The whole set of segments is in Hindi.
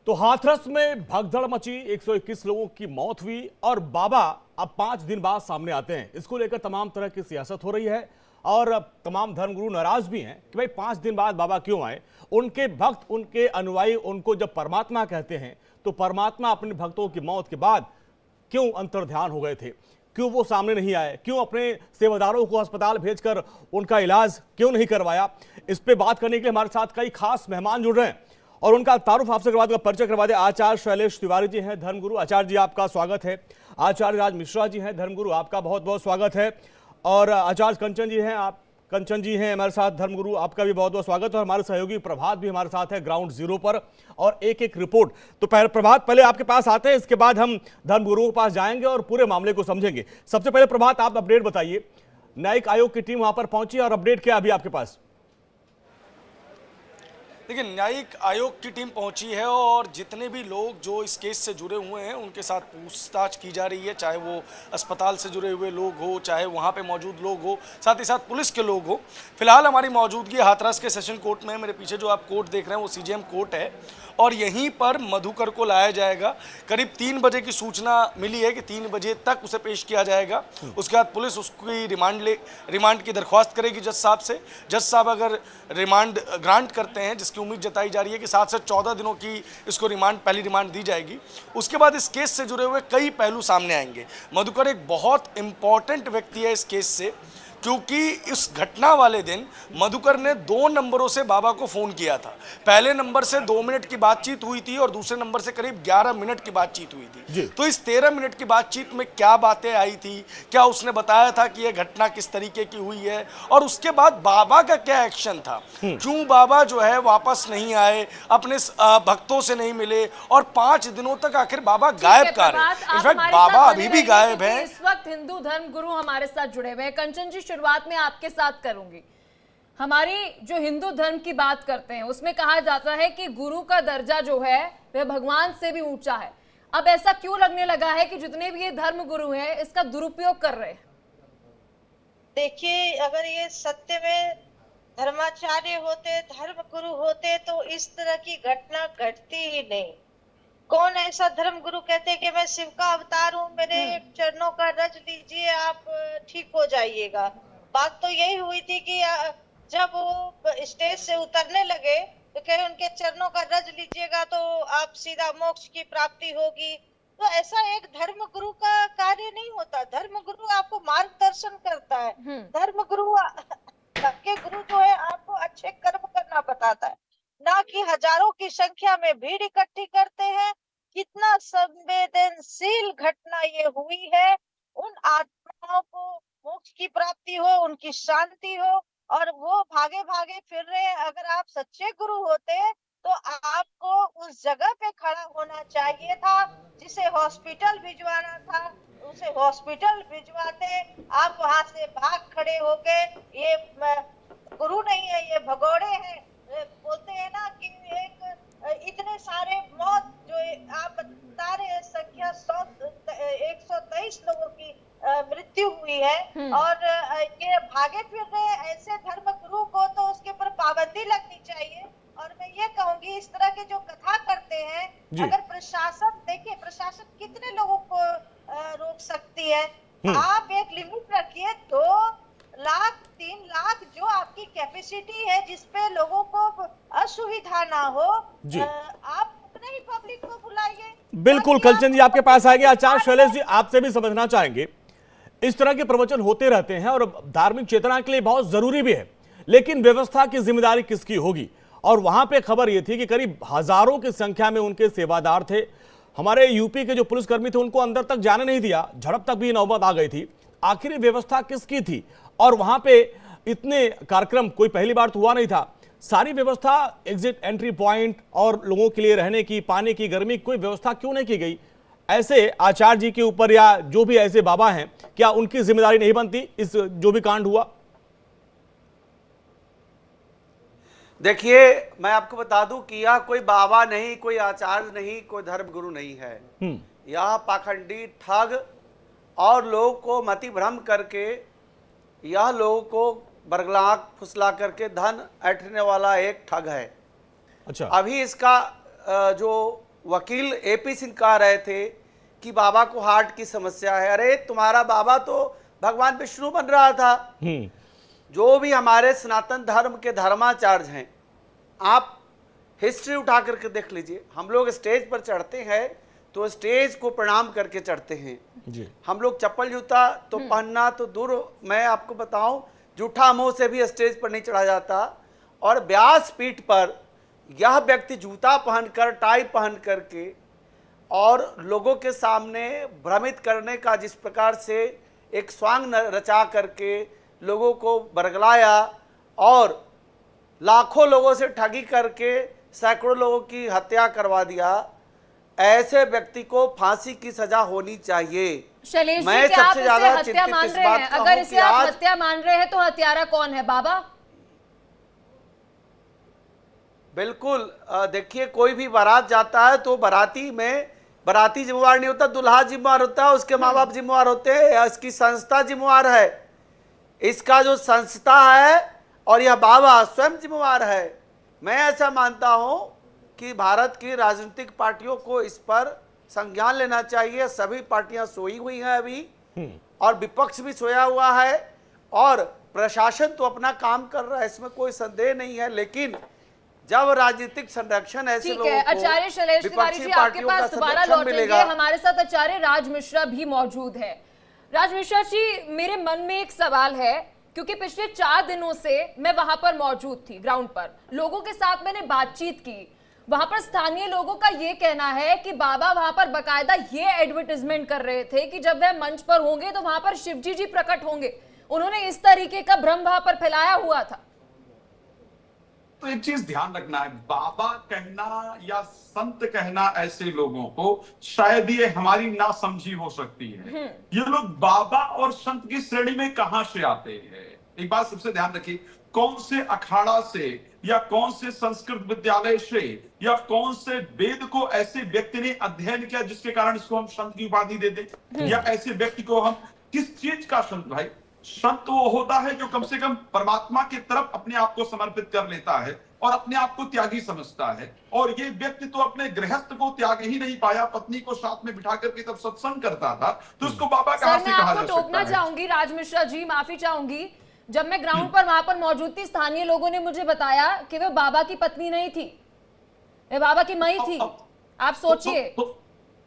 तो हाथरस में भगदड़ मची, 121 लोगों की मौत हुई और बाबा अब 5 दिन बाद सामने आते हैं। इसको लेकर तमाम तरह की सियासत हो रही है और तमाम धर्मगुरु नाराज भी हैं कि भाई 5 दिन बाद बाबा क्यों आए। उनके भक्त, उनके अनुयायी उनको जब परमात्मा कहते हैं तो परमात्मा अपने भक्तों की मौत के बाद क्यों अंतर्ध्यान हो गए थे, क्यों वो सामने नहीं आए, क्यों अपने सेवादारों को अस्पताल भेजकर उनका इलाज क्यों नहीं करवाया। इस पे बात करने के लिए हमारे साथ कई खास मेहमान जुड़ रहे हैं और उनका तारुफ आपसे करवा दें, परिचय करवा दें। आचार्य शैलेश तिवारी जी हैं धर्मगुरु, आचार्य जी आपका स्वागत है। आचार्य राज मिश्रा जी हैं धर्मगुरु, आपका बहुत बहुत स्वागत है। और आचार्य कंचन जी हैं हमारे साथ धर्मगुरु, आपका भी बहुत बहुत स्वागत है। और हमारे सहयोगी प्रभात भी हमारे साथ है ग्राउंड जीरो पर, और एक एक रिपोर्ट। तो प्रभात, पहले आपके पास आते हैं, इसके बाद हम धर्मगुरुओं के पास जाएंगे और पूरे मामले को समझेंगे। सबसे पहले प्रभात, आप अपडेट बताइए, न्यायिक आयोग की टीम वहां पर पहुंची और अपडेट क्या अभी आपके पास? देखिए, न्यायिक आयोग की टीम पहुंची है और जितने भी लोग जो इस केस से जुड़े हुए हैं उनके साथ पूछताछ की जा रही है, चाहे वो अस्पताल से जुड़े हुए लोग हो, चाहे वहां पे मौजूद लोग हो, साथ ही साथ पुलिस के लोग हो। फिलहाल हमारी मौजूदगी हाथरस के सेशन कोर्ट में, मेरे पीछे जो आप कोर्ट देख रहे हैं वो सीजेएम कोर्ट है और यहीं पर मधुकर को लाया जाएगा। करीब 3 बजे की सूचना मिली है कि 3 बजे तक उसे पेश किया जाएगा। उसके बाद पुलिस उसकी रिमांड की दरख्वास्त करेगी जज साहब से। जज साहब अगर रिमांड ग्रांट करते हैं, जिसकी उम्मीद जताई जा रही है कि 7 से 14 दिनों की इसको पहली रिमांड दी जाएगी, उसके बाद इस केस से जुड़े हुए कई पहलू सामने आएंगे। मधुकर एक बहुत इंपॉर्टेंट व्यक्ति है इस केस से, क्योंकि इस घटना वाले दिन मधुकर ने 2 नंबरों से बाबा को फोन किया था। पहले नंबर से 2 मिनट की बातचीत हुई थी और दूसरे नंबर से करीब 11 मिनट की बातचीत हुई थी। तो इस 13 मिनट की बातचीत में क्या बातें आई थी, क्या उसने बताया था कि यह घटना किस तरीके की हुई है, और उसके बाद बाबा का क्या एक्शन था, क्यों बाबा जो है वापस नहीं आए, अपने भक्तों से नहीं मिले और 5 दिनों तक आखिर बाबा गायब कहाँ रहे। इनफैक्ट बाबा अभी भी गायब है। इस वक्त हिंदू धर्म गुरु हमारे साथ जुड़े हुए हैं। कंचन जी, शुरुआत में आपके साथ करूंगी। हमारी जो हिंदू धर्म की बात करते हैं उसमें कहा जाता है कि गुरु का दर्जा जो है वह भगवान से भी ऊंचा है। अब ऐसा क्यों लगने लगा है कि जितने भी ये धर्म गुरु हैं इसका दुरुपयोग कर रहे हैं? देखिए, अगर ये सत्य में धर्माचार्य होते, धर्म गुरु होते तो इस तरह की घटना घटती ही नहीं। कौन ऐसा धर्म गुरु कहते कि मैं शिव का अवतार हूँ, मेरे चरणों का रज लीजिए, आप ठीक हो जाइएगा। बात तो यही हुई थी कि जब वो स्टेज से उतरने लगे तो कहे उनके चरणों का रज लीजिएगा तो आप सीधा मोक्ष की प्राप्ति होगी। तो ऐसा एक धर्म गुरु का कार्य नहीं होता। धर्म गुरु आपको मार्गदर्शन करता है। धर्म गुरु के गुरु जो है आपको अच्छे कर्म करना बताता है, ना कि हजारों की संख्या में भीड़ इकट्ठी करते हैं। कितना संवेदनशील घटना ये हुई है। उन आत्माओं को मोक्ष की प्राप्ति हो, उनकी शांति हो, और वो भागे भागे फिर रहे हैं। अगर आप सच्चे गुरु होते तो आपको उस जगह पे खड़ा होना चाहिए था, जिसे हॉस्पिटल भिजवाना था उसे हॉस्पिटल भिजवाते। आप वहां से भाग खड़े हो गए। ये गुरु नहीं है, ये भगोड़े हैं। बोलते हैं ना कि इतने सारे मौत जो आप बता रहे हैं, संख्या 123 लोगों की मृत्यु हुई है और ये भागे फिर रहे हैं। ऐसे धर्म गुरु को तो उसके ऊपर पाबंदी लगनी चाहिए। और मैं ये कहूंगी, इस तरह के जो कथा करते हैं, अगर प्रशासन, देखिए प्रशासन कितने लोगों को रोक सकती है। आप एक लिमिट रखिए, 2 लाख 3 लाख जो आपकी कैपेसिटी है, जिसपे लोगों को असुविधा ना हो, आप उतने ही पब्लिक को बुलाइए। बिल्कुल कंचन जी, आपके पास आएंगे। आचार्य शैलेश जी, आपसे भी समझना चाहेंगे, इस तरह के प्रवचन होते रहते हैं और धार्मिक चेतना के लिए बहुत जरूरी भी है, लेकिन व्यवस्था की जिम्मेदारी किसकी होगी? और वहां पे खबर यह थी कि करीब हजारों की संख्या में उनके सेवादार थे। हमारे यूपी के जो पुलिसकर्मी थे उनको अंदर तक जाने नहीं दिया, झड़प तक भी नौबत आ गई थी। आखिर व्यवस्था किसकी थी? और वहां पे इतने कार्यक्रम कोई पहली बार तो हुआ नहीं था। सारी व्यवस्था, एग्जिट एंट्री पॉइंट और लोगों के लिए रहने की, पानी की, गर्मी की कोई व्यवस्था क्यों नहीं की गई? ऐसे आचार्य जी के ऊपर या जो भी ऐसे बाबा हैं, क्या उनकी जिम्मेदारी नहीं बनती इस जो भी कांड हुआ? देखिए, मैं आपको बता दूं कि यह कोई बाबा नहीं, कोई आचार्य नहीं, कोई धर्म गुरु नहीं है। यह पाखंडी ठग और लोगों को मति भ्रम करके, यह लोगों को बरगलाक फुसला करके धन ऐंठने वाला एक ठग है। अच्छा। अभी इसका जो वकील एपी सिंह कह रहे थे कि बाबा को हार्ट की समस्या है। अरे तुम्हारा बाबा तो भगवान विष्णु बन रहा था। जो भी हमारे सनातन धर्म के धर्माचार्य हैं, आप हिस्ट्री उठा करके देख लीजिए। हम लोग स्टेज पर चढ़ते हैं तो स्टेज को प्रणाम करके चढ़ते हैं जी। हम लोग चप्पल जूता तो पहनना तो दूर, मैं आपको बताऊं जूठा मुंह से भी स्टेज पर नहीं चढ़ा जाता। और व्यास पीठ पर यह व्यक्ति जूता पहनकर, टाई पहन करके और लोगों के सामने भ्रमित करने का जिस प्रकार से एक स्वांग रचा करके लोगों को बरगलाया और लाखों लोगों से ठगी करके सैकड़ों लोगों की हत्या करवा दिया, ऐसे व्यक्ति को फांसी की सजा होनी चाहिए। शैलेश मैं जी, क्या आप सबसे इसे ज्यादा हत्या चिंतित मान इस रहे बात हैं? का अगर हूं इसे कि आप आज हत्या मान रहे हैं तो हत्यारा कौन है? बाबा? बिल्कुल। देखिए, कोई भी बारात जाता है तो बाराती जिम्मेवार नहीं होता, दुल्हा जिम्मेवार होता है, उसके माँ बाप जिम्मेवार होते हैं, या इसकी संस्था जिम्मेवार है। इसका जो संस्था है और यह बाबा स्वयं जिम्मेवार है। मैं ऐसा मानता हूं कि भारत की राजनीतिक पार्टियों को इस पर संज्ञान लेना चाहिए। सभी पार्टियां सोई हुई हैं अभी, और विपक्ष भी सोया हुआ है, और प्रशासन तो अपना काम कर रहा है, इसमें कोई संदेह नहीं है। लेकिन जब राजनीतिक संरक्षण ऐसे ठीक लोगों है, को आचार्य शैलेश तिवारी विपक्षी जी, आपके पार्टियों का पास दोबारा संरक्षण लौटेंगे। मिलेगा। हमारे साथ आचार्य राज मिश्रा भी मौजूद है। राज मिश्रा जी, मेरे मन में एक सवाल है, क्योंकि पिछले 4 दिनों से मैं वहां पर मौजूद थी, ग्राउंड पर लोगों के साथ मैंने बातचीत की। वहां पर स्थानीय लोगों का यह कहना है कि बाबा वहां पर बकायदा ये एडवर्टाइजमेंट कर रहे थे कि जब वह मंच पर होंगे तो वहां पर शिवजी जी प्रकट होंगे। उन्होंने इस तरीके का भ्रम वहां पर फैलाया हुआ था। तो एक चीज ध्यान रखना है, बाबा कहना या संत कहना ऐसे लोगों को शायद ये हमारी नासमझी हो सकती है। ये लोग बाबा और संत की श्रेणी में कहां से आते हैं? एक बात सबसे ध्यान रखिए, कौन से अखाड़ा से या कौन से संस्कृत विद्यालय से या कौन से वेद को ऐसे व्यक्ति ने अध्ययन किया जिसके कारण इसको हम संत की उपाधि दे दें? या ऐसे व्यक्ति को हम किस चीज का संत? भाई, संत वो होता है जो कम से कम परमात्मा की तरफ अपने आप को समर्पित कर लेता है और अपने आप को त्यागी समझता है। और ये व्यक्ति तो अपने गृहस्थ को त्याग ही नहीं पाया, पत्नी को साथ में बिठा करके तब सत्संग करता था, तो उसको बाबा कहां से कहा जा सकता है? टोकना चाहूंगी राज मिश्रा जी, माफी चाहूंगी। जब मैं ग्राउंड पर वहां पर मौजूद थी, स्थानीय लोगों ने मुझे बताया कि वे बाबा की पत्नी नहीं थी, वे बाबा की मई थी। आप सोचिए,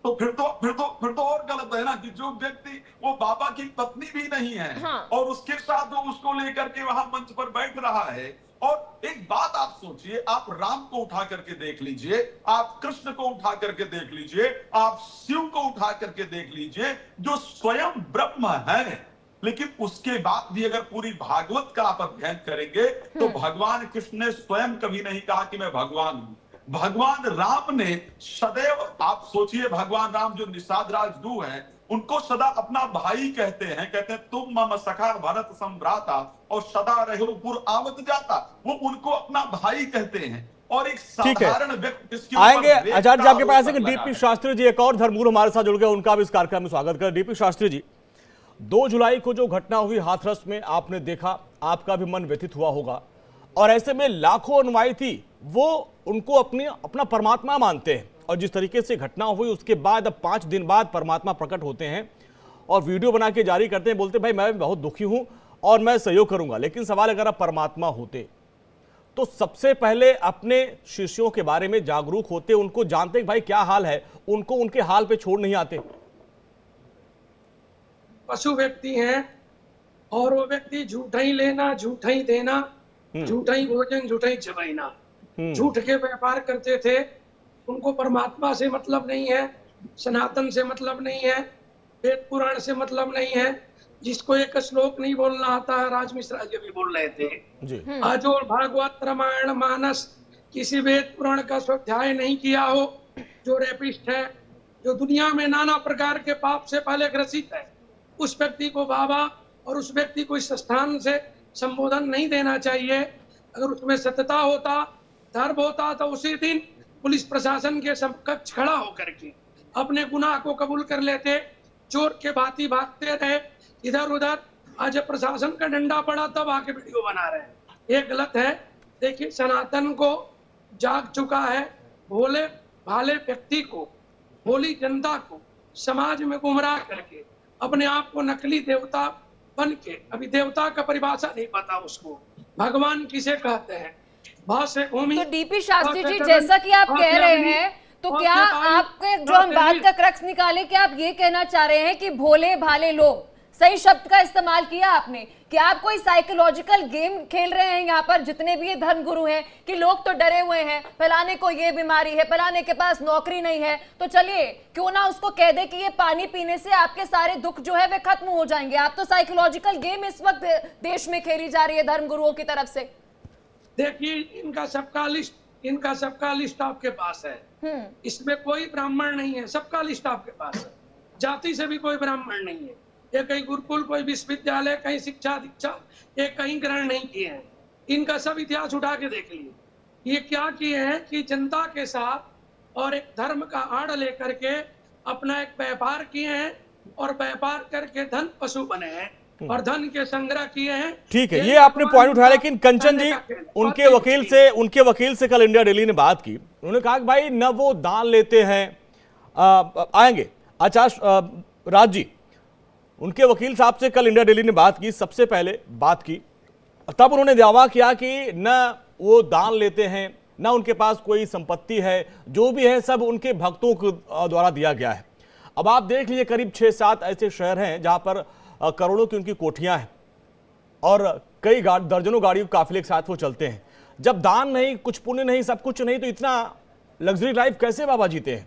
तो फिर तो और गलत है ना, कि जो व्यक्ति वो बाबा की पत्नी भी नहीं है, हाँ। और उसके साथ वो उसको लेकर के वहां मंच पर बैठ रहा है। और एक बात आप सोचिए, आप राम को उठा करके देख लीजिए, आप कृष्ण को उठा करके देख लीजिए, आप शिव को उठा करके देख लीजिए, जो स्वयं ब्रह्म है, लेकिन उसके बाद भी अगर पूरी भागवत का आप अध्ययन करेंगे तो भगवान कृष्ण ने स्वयं कभी नहीं कहा कि मैं भगवान हूं। भगवान राम ने सदैव, आप सोचिए, भगवान राम जो निषाद राजदू हैं, उनको सदा अपना भाई कहते हैं तुम मम सखा भरत संभ्राता और सदा रहो पुर आवत जाता। वो उनको अपना भाई कहते हैं। और एक साधारण व्यक्ति जिसके आएंगे आचार्य जी आपके पास है कि डीपी शास्त्री जी, एक और धर्मगुरु हमारे साथ जुड़ गए, उनका भी इस कार्यक्रम में स्वागत करें। डीपी शास्त्री जी, 2 जुलाई को जो घटना हुई हाथरस में, आपने देखा, आपका भी मन व्यथित हुआ होगा, और ऐसे में लाखों अनुयायी थी, वो उनको अपना परमात्मा मानते हैं, और जिस तरीके से घटना हुई उसके बाद अब 5 दिन बाद परमात्मा प्रकट होते हैं और वीडियो बना के जारी करते हैं, बोलते हैं भाई मैं बहुत दुखी हूं और मैं सहयोग करूंगा। लेकिन सवाल, अगर आप परमात्मा होते तो सबसे पहले अपने शिष्यों के बारे में जागरूक होते, उनको जानते कि भाई क्या हाल है, उनको उनके हाल पे छोड़ नहीं आते। पशु व्यक्ति हैं और वो व्यक्ति झूठा ही लेना, झूठा ही देना, झूठा ही भोजन, झूठा ही चबाइना, झूठ के व्यापार करते थे। उनको परमात्मा से मतलब नहीं है, सनातन से मतलब नहीं है, वेद पुराण से मतलब नहीं है। जिसको एक श्लोक नहीं बोलना आता है, राज मिश्रा जी भी बोल रहे थे जी। जो भागवत रामायण मानस किसी वेद पुराण का स्वाध्याय नहीं किया हो, जो रेपिस्ट है, जो दुनिया में नाना प्रकार के पाप से पहले ग्रसित है, उस व्यक्ति को बाबा और उस व्यक्ति को इस स्थान से संबोधन नहीं देना चाहिए। अगर उसमें सत्यता होता, धर्म होता, तो उसी दिन पुलिस प्रशासन के समकक्ष खड़ा होकर के अपने गुनाह को कबूल कर लेते। चोर के भांति भागते रहे इधर उधर, आज प्रशासन का डंडा पड़ा तब आके वीडियो बना रहे हैं। ये गलत है। देखिए, सनातन को जाग चुका है, भोले भाले व्यक्ति को, भोली जनता को समाज में गुमराह करके अपने आप को नकली देवता बन के, अभी देवता का परिभाषा नहीं पता उसको, भगवान किसे कहते हैं, भाव से भूमि। तो डीपी शास्त्री जी, जैसा कि आप कह रहे हैं, तो क्या आपके जो हम बात का क्रक्स निकाले, क्या आप ये कहना चाह रहे हैं कि भोले भाले लोग, सही शब्द का इस्तेमाल किया आपने, कि आप कोई साइकोलॉजिकल गेम खेल रहे हैं यहाँ पर, जितने भी ये धर्मगुरु हैं, कि लोग तो डरे हुए हैं, फलाने को ये बीमारी है, फलाने के पास नौकरी नहीं है, तो चलिए क्यों ना उसको कह दे कि ये पानी पीने से आपके सारे दुख जो है वे खत्म हो जाएंगे। आप तो साइकोलॉजिकल गेम इस वक्त देश में खेली जा रही है धर्मगुरुओं की तरफ से। देखिए, इनका सबका लिस्ट आपके पास है, इसमें कोई ब्राह्मण नहीं है, सबका लिस्ट आपके पास है, जाति से भी कोई ब्राह्मण नहीं है, ये कहीं गुरुकुल, कोई विश्वविद्यालय, कहीं शिक्षा दीक्षा ये कहीं ग्रहण नहीं किए हैं। इनका सब इतिहास उठा के देख लिए, ये क्या किए हैं कि जनता के साथ और एक धर्म का आड़ लेकर के अपना एक व्यापार किए हैं, और व्यापार करके धन पशु बने हैं और धन के संग्रह किए हैं। ठीक है, ये आपने पॉइंट उठाया, लेकिन कंचन जी, उनके वकील से कल इंडिया डेली ने बात की, उन्होंने कहा कि भाई न वो दान लेते हैं, आएंगे आचार्य राज जी, उनके वकील साहब से कल इंडिया डेली ने बात की, सबसे पहले बात की, तब उन्होंने दावा किया कि न वो दान लेते हैं, न उनके पास कोई संपत्ति है, जो भी है सब उनके भक्तों के द्वारा दिया गया है। अब आप देख लीजिए, करीब 6-7 ऐसे शहर हैं जहां पर करोड़ों की उनकी कोठियां हैं और कई दर्जनों गाड़ियों काफिले के साथ वो चलते हैं। जब दान नहीं, कुछ पुण्य नहीं, सब कुछ नहीं, तो इतना लग्जरी लाइफ कैसे बाबा जीते हैं?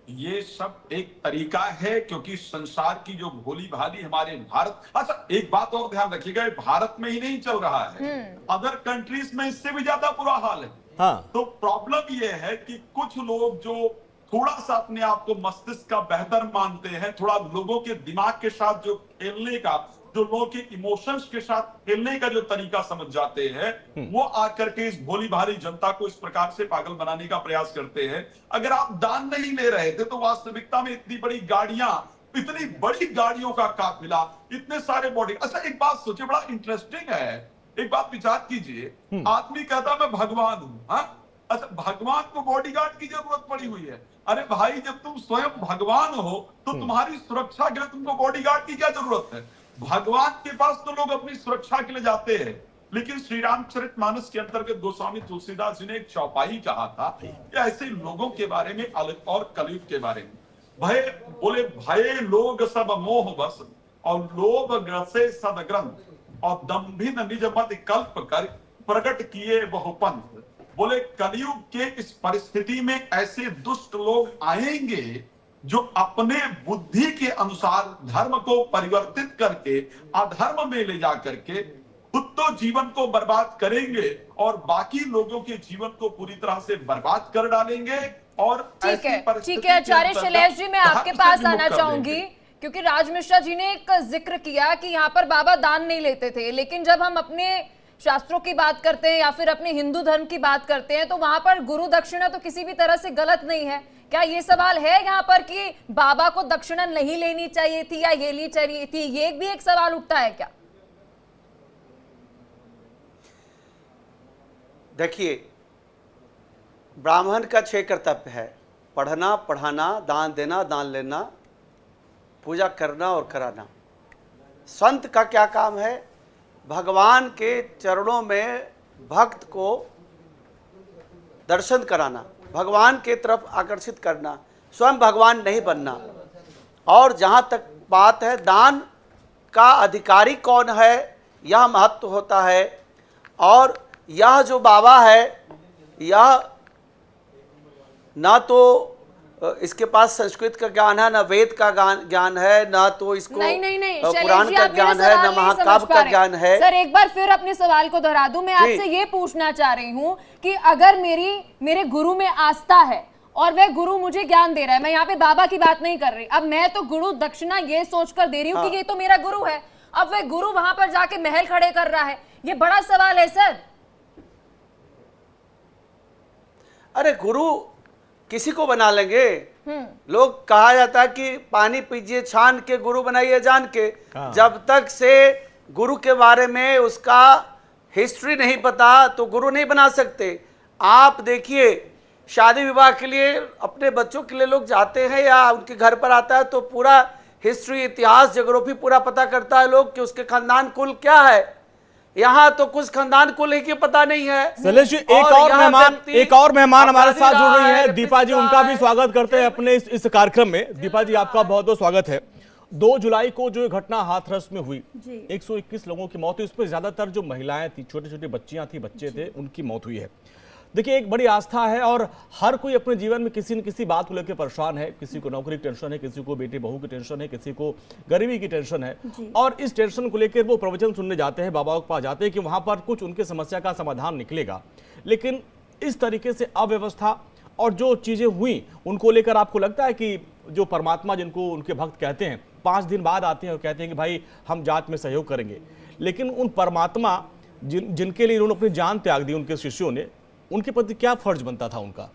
ये सब एक तरीका है, क्योंकि संसार की जो भोली भाली हमारे भारत, अच्छा एक बात और ध्यान रखिएगा, भारत में ही नहीं चल रहा है, अदर कंट्रीज में इससे भी ज्यादा बुरा हाल है। हाँ। तो प्रॉब्लम ये है कि कुछ लोग जो थोड़ा सा अपने आप को मस्तिष्क का बेहतर मानते हैं, थोड़ा लोगों के दिमाग के साथ जो खेलने का, जो लोगों के इमोशंस के साथ खेलने का जो तरीका समझ जाते हैं, वो आकर के इस भोली भाली जनता को इस प्रकार से पागल बनाने का प्रयास करते हैं। अगर आप दान नहीं ले रहे थे तो वास्तविकता में इतनी बड़ी गाड़ियां, इतनी बड़ी गाड़ियों का काफिला, इतने सारे बॉडी, अच्छा एक बात सोचिए, बड़ा इंटरेस्टिंग है, एक बात विचार कीजिए, आदमी कहता मैं भगवान हूं, हाँ, अच्छा भगवान को बॉडीगार्ड की जरूरत पड़ी हुई है। अरे भाई, जब तुम स्वयं भगवान हो तो तुम्हारी सुरक्षा के लिए तुमको बॉडीगार्ड की क्या जरूरत है? भगवान के पास तो लोग अपनी सुरक्षा के लिए जाते हैं, लेकिन श्री रामचरितमानस के अंतर्गत गोस्वामी तुलसीदास जी ने एक चौपाई कहा था कि ऐसे लोगों के बारे में और कलयुग के बारे में, भय बोले भय लोग सब मोह बस और लोभ ग्रसे सदग्रंथ और दंभिन निज मत कल्प कर प्रकट किए बहुपंथ। बोले कलयुग के इस परिस्थिति में ऐसे दुष्ट लोग आएंगे जो अपने बुद्धि के अनुसार धर्म को परिवर्तित करके अधर्म में ले जा करके खुद तो जीवन को बर्बाद करेंगे और बाकी लोगों के जीवन को पूरी तरह से बर्बाद कर डालेंगे। और ठीक है आचार्य शैलेश जी, मैं आपके पास आना चाहूंगी, क्योंकि राज मिश्रा जी ने एक जिक्र किया कि यहाँ पर बाबा दान नहीं लेते थे, लेकिन जब हम अपने शास्त्रों की बात करते हैं या फिर अपने हिंदू धर्म की बात करते हैं तो वहां पर गुरु दक्षिणा तो किसी भी तरह से गलत नहीं है। क्या ये सवाल है यहाँ पर कि बाबा को दक्षिणा नहीं लेनी चाहिए थी या ये लेनी चाहिए थी, ये भी एक सवाल उठता है क्या? देखिए, ब्राह्मण का 6 कर्तव्य है, पढ़ना, पढ़ाना, दान देना, दान लेना, पूजा करना और कराना। संत का क्या काम है? भगवान के चरणों में भक्त को दर्शन कराना, भगवान के तरफ आकर्षित करना, स्वयं भगवान नहीं बनना। और जहाँ तक बात है दान का अधिकारी कौन है, यह महत्व होता है। और यह जो बाबा है, यह ना तो इसके पास संस्कृत का ज्ञान है, ना वेद का ज्ञान है, ना तो इसको नहीं, पुराण का ज्ञान है, ना महाकाव्य का ज्ञान है। सर एक बार फिर अपने सवाल को दोहरा दूं, मैं आपसे ये पूछना चाह रही हूँ कि अगर मेरे गुरु में आस्था है और वह गुरु मुझे ज्ञान दे रहा है, मैं यहाँ पे बाबा की बात नहीं कर रही, अब मैं तो गुरु दक्षिणा ये सोचकर दे रही हूँ कि ये तो मेरा गुरु है, अब वह गुरु वहां पर जाके महल खड़े कर रहा है, ये बड़ा सवाल है सर। अरे गुरु किसी को बना लेंगे, लोग कहा जाता है कि पानी पीजिए छान के, गुरु बनाइए जान के। जब तक से गुरु के बारे में उसका हिस्ट्री नहीं पता तो गुरु नहीं बना सकते। आप देखिए शादी विवाह के लिए अपने बच्चों के लिए लोग जाते हैं या उनके घर पर आता है तो पूरा हिस्ट्री, इतिहास, ज्योग्राफी पूरा पता करता है लोग कि उसके खानदान कुल क्या है। यहाँ तो कुछ खानदान कुल ही की पता नहीं है। शैलेश जी, एक और मेहमान हमारे साथ जुड़ रही है, दीपा जी, उनका भी स्वागत करते हैं अपने इस कार्यक्रम में। दीपा जी, आपका बहुत बहुत स्वागत है। 2 जुलाई को जो घटना हाथरस में हुई, 121 लोगों की मौत हुई, उसमें ज्यादातर जो महिलाएं थी, छोटी छोटी बच्चियां थी, बच्चे थे, उनकी मौत हुई है। देखिए, एक बड़ी आस्था है और हर कोई अपने जीवन में किसी न किसी बात को लेकर परेशान है। किसी को नौकरी की टेंशन है, किसी को बेटी बहू की टेंशन है, किसी को गरीबी की टेंशन है, और इस टेंशन को लेकर वो प्रवचन सुनने जाते हैं, बाबाओं के पास जाते हैं कि वहां पर कुछ उनके समस्या का समाधान निकलेगा। लेकिन इस तरीके से अव्यवस्था और जो चीजें हुई उनको लेकर आपको लगता है कि जो परमात्मा, जिनको उनके भक्त कहते हैं, 5 दिन बाद आते हैं और कहते हैं कि भाई हम जात में सहयोग करेंगे, लेकिन उन परमात्मा जिनके लिए उन्होंने अपनी जान त्याग दी, उनके शिष्यों ने, उनके प्रति क्या फर्ज बनता था उनका?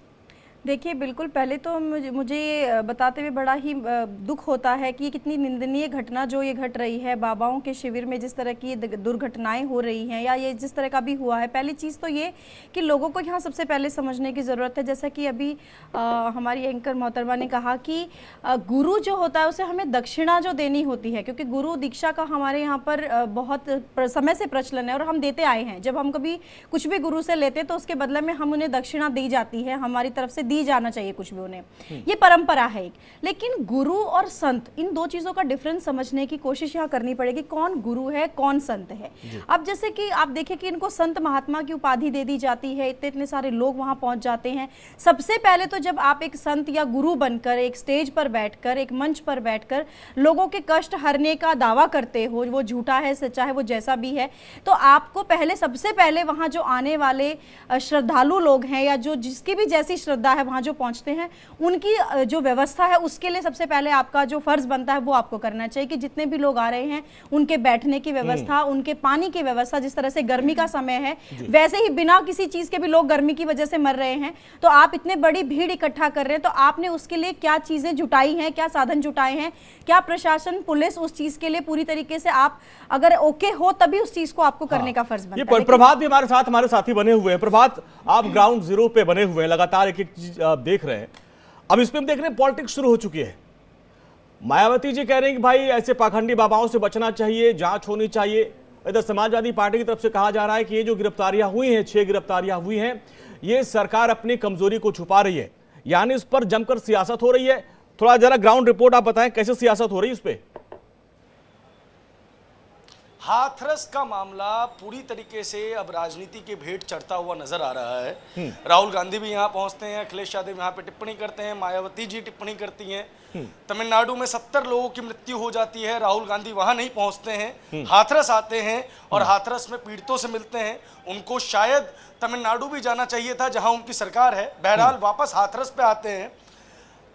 देखिए, बिल्कुल पहले तो मुझे ये बताते हुए बड़ा ही दुख होता है कि कितनी निंदनीय घटना जो ये घट रही है। बाबाओं के शिविर में जिस तरह की दुर्घटनाएं हो रही हैं या ये जिस तरह का भी हुआ है, पहली चीज़ तो ये कि लोगों को यहाँ सबसे पहले समझने की ज़रूरत है, जैसा कि अभी हमारी एंकर मोहतरमा ने कहा कि गुरु जो होता है उसे हमें दक्षिणा जो देनी होती है, क्योंकि गुरु दीक्षा का हमारे यहाँ पर बहुत समय से प्रचलन है और हम देते आए हैं। जब हम कभी कुछ भी गुरु से लेते हैं तो उसके बदले में हम उन्हें दक्षिणा दी जाती है, हमारी तरफ से दी जाना चाहिए कुछ भी उन्हें, ये परंपरा है एक। लेकिन गुरु और संत, इन दो चीजों का डिफरेंस समझने की कोशिश यहाँ करनी पड़ेगी। कौन गुरु है, कौन संत है। अब जैसे कि आप देखें कि इनको संत महात्मा की उपाधि दे दी जाती है, इतने इतने सारे लोग वहां पहुंच जाते हैं। सबसे पहले तो जब आप एक संत या गुरु बनकर एक स्टेज पर बैठकर, एक मंच पर बैठकर लोगों के कष्ट हरने का दावा करते हो, वो झूठा है सच्चा है वो जैसा भी है, तो आपको पहले सबसे पहले वहां जो आने वाले श्रद्धालु लोग हैं या जो जिसकी भी जैसी श्रद्धा है वहां जो पहुंचते हैं, उनकी जो व्यवस्था है उसके लिए सबसे पहले आपका जो फर्ज बनता है वो आपको करना चाहिए कि जितने भी लोग आ रहे हैं उनके बैठने की व्यवस्था, उनके पानी की व्यवस्था, जिस तरह से गर्मी का समय है वैसे ही बिना किसी चीज के भी लोग गर्मी की वजह से मर रहे हैं, तो आप इतने बड़ी भीड़ इकट्ठा कर रहे हैं, तो आपने उसके लिए क्या चीजें जुटाई हैं, क्या साधन जुटाए हैं, क्या प्रशासन पुलिस उस चीज के लिए पूरी तरीके से, आप अगर ओके हो तभी उस चीज को आपको करने का फर्ज बनता है। प्रभात भी हमारे साथ, हमारे साथी बने हुए हैं। प्रभात, आप ग्राउंड जीरो पे बने हुए हैं, लगातार एक एक चीज देख रहे हैं। अब इस पे हम देख रहे हैं पॉलिटिक्स शुरू हो चुकी है। मायावती जी कह रहे हैं कि भाई ऐसे पाखंडी बाबाओं से बचना चाहिए, जांच होनी चाहिए। इधर समाजवादी पार्टी की तरफ से कहा जा रहा है कि ये जो गिरफ्तारियां हुई हैं, 6 गिरफ्तारियां हुई हैं, ये सरकार अपनी कमजोरी को छुपा रही है, यानी इस पर जमकर सियासत हो रही है। थोड़ा जरा ग्राउंड रिपोर्ट आप बताएं, कैसे सियासत हो रही है इस पे? हाथरस का मामला पूरी तरीके से अब राजनीति के भेंट चढ़ता हुआ नजर आ रहा है। राहुल गांधी भी यहाँ पहुंचते हैं, अखिलेश यादव यहाँ पे टिप्पणी करते हैं, मायावती जी टिप्पणी करती हैं। तमिलनाडु में 70 लोगों की मृत्यु हो जाती है, राहुल गांधी वहां नहीं पहुंचते हैं, हाथरस आते हैं और हाथरस में पीड़ितों से मिलते हैं। उनको शायद तमिलनाडु भी जाना चाहिए था जहां उनकी सरकार है, बहरहाल वापस हाथरस पे आते हैं।